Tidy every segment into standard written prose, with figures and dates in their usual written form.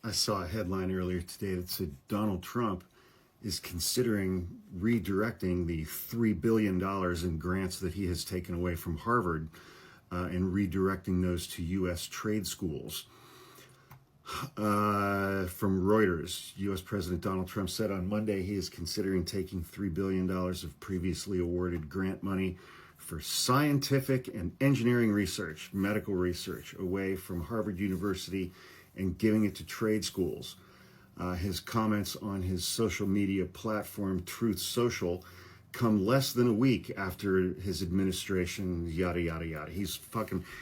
I saw a headline earlier today that said Donald Trump is considering redirecting the $3 billion in grants that he has taken away from Harvard and redirecting those to U.S. trade schools. From Reuters, U.S. President Donald Trump said on Monday he is considering taking $3 billion of previously awarded grant money for scientific and engineering research, medical research, away from Harvard University and giving it to trade schools. His comments on his social media platform, Truth Social, come less than a week after his administration, yada, yada, yada.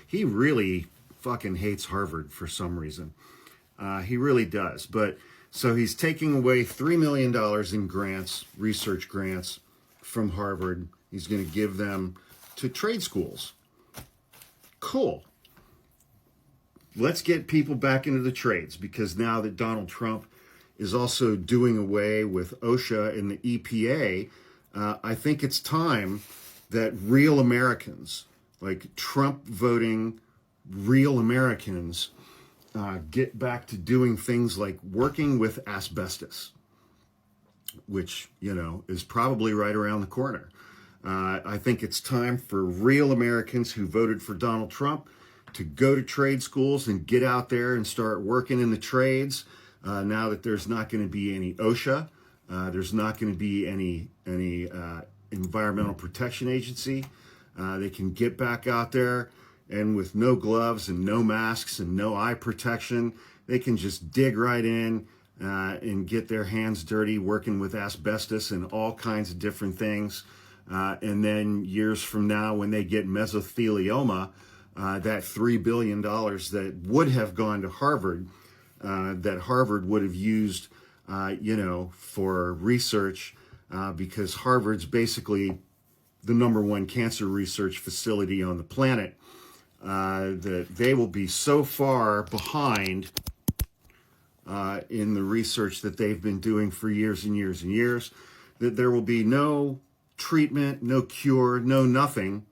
He really fucking hates Harvard for some reason. He really does. But so he's taking away $3 million in grants, research grants from Harvard. He's going to give them to trade schools. Cool. Let's get people back into the trades, because now that Donald Trump is also doing away with OSHA and the EPA, I think it's time that real Americans, like Trump voting real Americans, get back to doing things like working with asbestos, which, is probably right around the corner. I think it's time for real Americans who voted for Donald Trump to go to trade schools and get out there and start working in the trades. Now that there's not going to be any OSHA, there's not going to be any Environmental Protection Agency. They can get back out there, and with no gloves and no masks and no eye protection, they can just dig right in and get their hands dirty working with asbestos and all kinds of different things. And then years from now, when they get mesothelioma, that $3 billion that would have gone to Harvard, that Harvard would have used, for research, because Harvard's basically the #1 cancer research facility on the planet, that they will be so far behind in the research that they've been doing for years and years and years, that there will be no treatment, no cure, no nothing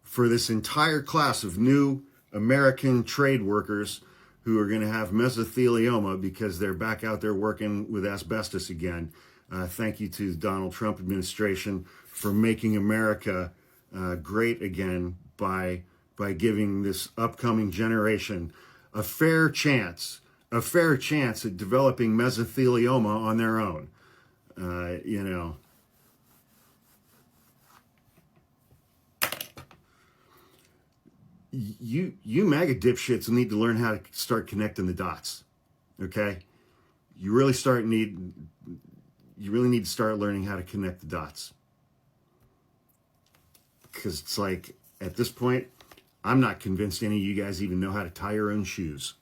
for this entire class of new American trade workers who are going to have mesothelioma because they're back out there working with asbestos again. Thank you to the Donald Trump administration for making America great again by giving this upcoming generation a fair chance at developing mesothelioma on their own. You MAGA dipshits need to learn how to start connecting the dots. Okay? You really need to start learning how to connect the dots. Because it's like, at this point, I'm not convinced any of you guys even know how to tie your own shoes.